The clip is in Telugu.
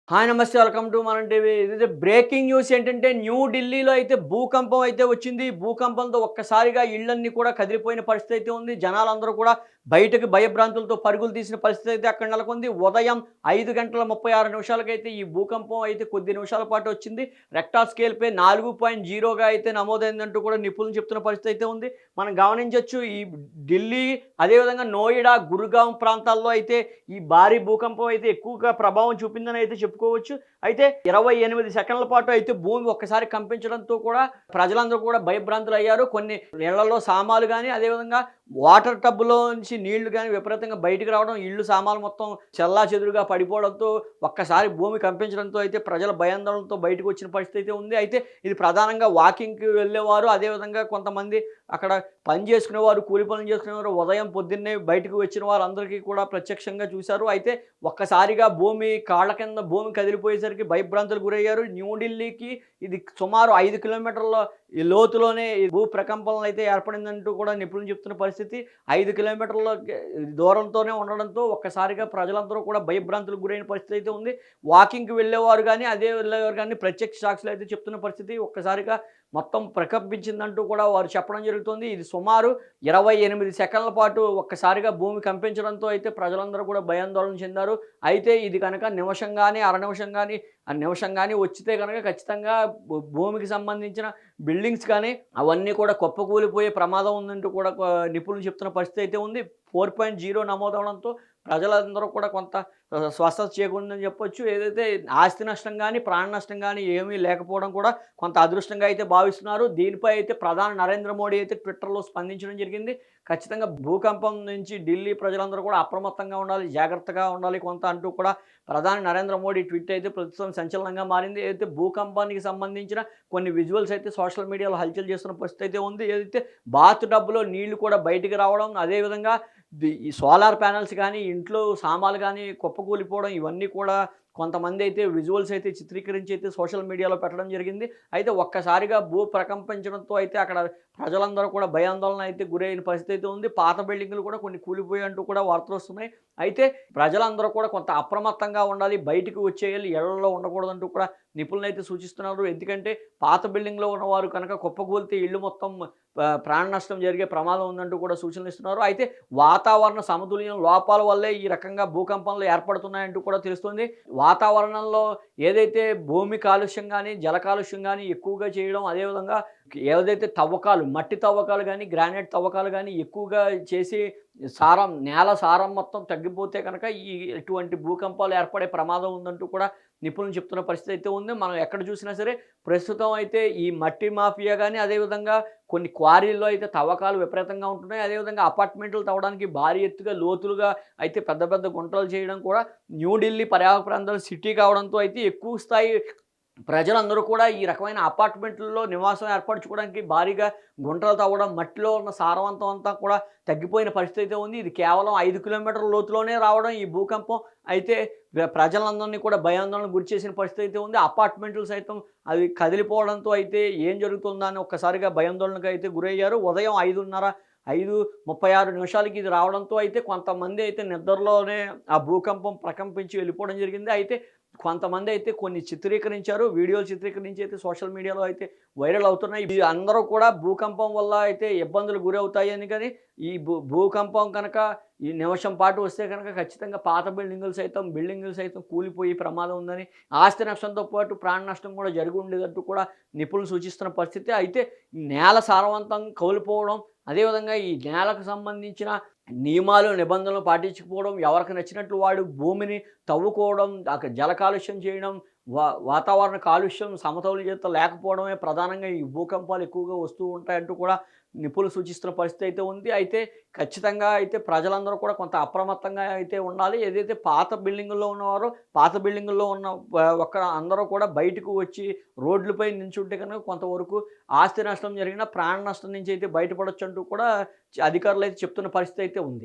హాయ్ నమస్తే వెల్కమ్ టు మనం టీవీ. ఇది బ్రేకింగ్ న్యూస్ ఏంటంటే న్యూఢిల్లీలో అయితే భూకంపం అయితే వచ్చింది. భూకంపంతో ఒక్కసారిగా ఇళ్ళన్నీ కూడా కదిలిపోయిన పరిస్థితి అయితే ఉంది. జనాలందరూ కూడా బయటకు భయభ్రాంతులతో పరుగులు తీసిన పరిస్థితి అయితే అక్కడ నెలకొంది. ఉదయం 5:36 నిమిషాలకైతే ఈ భూకంపం అయితే కొద్ది నిమిషాల పాటు వచ్చింది. రెక్టార్ స్కేల్‌పై 4.0గా అయితే నమోదైందంటూ కూడా నిపుణులు చెప్తున్న పరిస్థితి అయితే ఉంది. మనం గమనించొచ్చు ఈ ఢిల్లీ అదేవిధంగా నోయిడా, గురుగాం ప్రాంతాల్లో అయితే ఈ భారీ భూకంపం అయితే ఎక్కువగా ప్రభావం చూపిందని అయితే చెప్పుకోవచ్చు. అయితే 28 సెకన్ల పాటు అయితే భూమి ఒక్కసారి కంపించడంతో కూడా ప్రజలందరూ కూడా భయభ్రాంతులయ్యారు. కొన్ని ఇళ్లలో సామాన్లు గాని, అదేవిధంగా వాటర్ టబ్‌లోంచి నీళ్లు గాని విపరీతంగా బయటికి రావడం, ఇళ్ళు సామాన్లు మొత్తం చెల్లాచెదురుగా పడిపోవడంతో ఒక్కసారి భూమి కంపించడంతో అయితే ప్రజలు భయాందోళనతో బయటకు వచ్చిన పరిస్థితి అయితే ఉంది. అయితే ఇది ప్రధానంగా వాకింగ్‌కి వెళ్ళేవారు, అదేవిధంగా కొంతమంది అక్కడ పని చేసుకునేవారు, కూలి పనులు చేసుకునేవారు, ఉదయం పొద్దున్నే బయటకు వచ్చిన వారందరికీ కూడా ప్రత్యక్షంగా చూశారు. అయితే ఒక్కసారిగా భూమి కాళ్ళ కింద భూమి కదిలిపోయేసరికి భయభ్రాంతులకు గురయ్యారు. న్యూఢిల్లీకి ఇది సుమారు 5 కిలోమీటర్ల ఈ లోతులోనే ఈ భూ ప్రకంపనలు అయితే ఏర్పడిందంటూ కూడా నిపుణులు చెప్తున్న పరిస్థితి. 5 కిలోమీటర్ల దూరంతోనే ఉండడంతో ఒక్కసారిగా ప్రజలందరూ కూడా భయభ్రాంతులకు గురైన పరిస్థితి అయితే ఉంది. వాకింగ్‌కి వెళ్ళేవారు గానీ, అదే వెళ్ళేవారు గానీ ప్రత్యక్ష సాక్షులు అయితే చెప్తున్న పరిస్థితి. ఒక్కసారిగా మొత్తం ప్రకంపించిందంటూ కూడా వారు చెప్పడం జరుగుతుంది. ఇది సుమారు 28 సెకన్ల పాటు ఒక్కసారిగా భూమి కంపించడంతో అయితే ప్రజలందరూ కూడా భయాందోళన చెందారు. అయితే ఇది కనుక నిమిషం గానీ, అర నిమిషం గానీ, ఆ నిమిషం గానీ వచ్చితే గనక ఖచ్చితంగా భూమికి సంబంధించిన బిల్డింగ్స్ కానీ అవన్నీ కూడా కుప్పకూలిపోయే ప్రమాదం ఉందంటూ కూడా నిపుణులు చెప్తున్న పరిస్థితి అయితే ఉంది. 4.0 నమోదవడంతో ప్రజలందరూ కూడా కొంత స్వస్థత చేకూరిందని చెప్పొచ్చు. ఏదైతే ఆస్తి నష్టం గానీ, ప్రాణ నష్టం గానీ ఏమీ లేకపోవడం కూడా కొంత అదృష్టంగా అయితే భావిస్తున్నారు. దీనిపై అయితే ప్రధాని నరేంద్ర మోడీ అయితే ట్విట్టర్‌లో స్పందించడం జరిగింది. ఖచ్చితంగా భూకంపం నుంచి ఢిల్లీ ప్రజలందరూ కూడా అప్రమత్తంగా ఉండాలి, జాగ్రత్తగా ఉండాలి కొంత అంటూ కూడా ప్రధాని నరేంద్ర మోడీ ట్వీట్ అయితే ప్రస్తుతం సంచలనంగా మారింది. ఏదైతే భూకంపానికి సంబంధించిన కొన్ని విజువల్స్ అయితే సోషల్ మీడియాలో హల్చల్ చేస్తున్న పరిస్థితి అయితే ఉంది. ఏదైతే బాత్ టబ్‌లో నీళ్లు కూడా బయటికి రావడం, అదేవిధంగా ఈ సోలార్ ప్యానెల్స్ గానీ, ఇంట్లో సామాన్లు గానీ కుప్పకూలిపోవడం ఇవన్నీ కూడా కొంతమంది అయితే విజువల్స్ అయితే చిత్రీకరించి అయితే సోషల్ మీడియాలో పెట్టడం జరిగింది. అయితే ఒక్కసారిగా భూ ప్రకంపించడంతో అయితే అక్కడ ప్రజలందరూ కూడా భయాందోళన అయితే గురైన పరిస్థితి అయితే ఉంది. పాత బిల్డింగులు కూడా కొన్ని కూలిపోయాయంటూ కూడా వార్తలు వస్తున్నాయి. అయితే ప్రజలందరూ కూడా కొంత అప్రమత్తంగా ఉండాలి, బయటికి వచ్చేయాలి, ఇళ్లలో ఉండకూడదంటూ కూడా నిపుణులు అయితే సూచిస్తున్నారు. ఎందుకంటే పాత బిల్డింగ్‌లో ఉన్నవారు కనుక కుప్పకూలితే ఇల్లు మొత్తం ప్రాణ నష్టం జరిగే ప్రమాదం ఉందంటూ కూడా సూచనలు ఇస్తున్నారు. అయితే వాతావరణ సమతుల్యం లోపాల వల్లే ఈ రకంగా భూకంపాలు ఏర్పడుతున్నాయంటూ కూడా తెలుస్తుంది. వాతావరణంలో ఏదైతే భూమి కాలుష్యం గానీ, జల కాలుష్యం గానీ ఎక్కువగా చేయడం, అదేవిధంగా ఏదైతే తవ్వకాలు, మట్టి తవ్వకాలు గానీ, గ్రానైట్ తవ్వకాలు గానీ ఎక్కువగా చేసి నేల సారం మొత్తం తగ్గిపోతే కనుక ఇటువంటి భూకంపాలు ఏర్పడే ప్రమాదం ఉందంటూ కూడా నిపుణులు చెప్తున్న పరిస్థితి అయితే ఉంది. మనం ఎక్కడ చూసినా సరే ప్రస్తుతం అయితే ఈ మట్టి మాఫియా గానీ, అదేవిధంగా కొన్ని క్వారీల్లో అయితే తవ్వకాలు విపరీతంగా ఉంటున్నాయి. అదేవిధంగా అపార్ట్మెంట్లు తవ్వడానికి భారీ ఎత్తుగా లోతులుగా అయితే పెద్ద పెద్ద గుంటలు చేయడం కూడా న్యూఢిల్లీ పర్యావరణ ప్రాంతాలు సిటీ కావడంతో అయితే ఎక్కువ స్థాయి ప్రజలందరూ కూడా ఈ రకమైన అపార్ట్మెంట్లలో నివాసం ఏర్పరచుకోవడానికి భారీగా గుంటలు తవ్వడం, మట్టిలో ఉన్న సారవంతం అంతా కూడా తగ్గిపోయిన పరిస్థితి అయితే ఉంది. ఇది కేవలం 5 కిలోమీటర్ల లోతులోనే రావడం ఈ భూకంపం అయితే ప్రజలందరినీ కూడా భయాందోళనకు గురిచేసిన పరిస్థితి అయితే ఉంది. అపార్ట్మెంట్లు సైతం అవి కదిలిపోవడంతో అయితే ఏం జరుగుతుందా అని ఒక్కసారిగా భయాందోళనకు అయితే గురయ్యారు. ఉదయం 5:36 నిమిషాలకి ఇది రావడంతో అయితే కొంతమంది అయితే నిద్రలోనే ఆ భూకంపం ప్రకంపించి వెళ్ళిపోవడం జరిగింది. అయితే కొంతమంది అయితే కొన్ని చిత్రీకరించారు. వీడియోలు చిత్రీకరించి అయితే సోషల్ మీడియాలో అయితే వైరల్ అవుతున్నాయి. ఇవి అందరూ కూడా భూకంపం వల్ల అయితే ఇబ్బందులు గురవుతాయని కానీ, ఈ భూకంపం కనుక ఈ నిమిషం పాటు వస్తే కనుక ఖచ్చితంగా పాత బిల్డింగులు సైతం కూలిపోయే ప్రమాదం ఉందని, ఆస్తి నష్టంతో పాటు ప్రాణ నష్టం కూడా జరిగి ఉండేటట్టు కూడా నిపుణులు సూచిస్తున్న పరిస్థితి. అయితే నేల సారవంతం కోల్పోవడం, అదేవిధంగా ఈ నేలకు సంబంధించిన నియమాలు, నిబంధనలు పాటించకపోవడం, ఎవరికి నచ్చినట్లు వాడు భూమిని తవ్వుకోవడం, అక్కడ జల కాలుష్యం చేయడం, వాతావరణ కాలుష్యం సమతౌల్యత లేకపోవడమే ప్రధానంగా ఈ భూకంపాలు ఎక్కువగా వస్తూ ఉంటాయంటూ కూడా నిపుణులు సూచిస్తున్న పరిస్థితి అయితే ఉంది. అయితే ఖచ్చితంగా అయితే ప్రజలందరూ కూడా కొంత అప్రమత్తంగా అయితే ఉండాలి. ఏదైతే పాత బిల్డింగుల్లో ఉన్నవారో, పాత బిల్డింగుల్లో ఉన్న అందరూ కూడా బయటకు వచ్చి రోడ్లపై నించుంటే కనుక కొంతవరకు ఆస్తి నష్టం జరిగినా ప్రాణ నష్టం నుంచి అయితే బయటపడొచ్చు అంటూ కూడా అధికారులు అయితే చెప్తున్న పరిస్థితి అయితే ఉంది.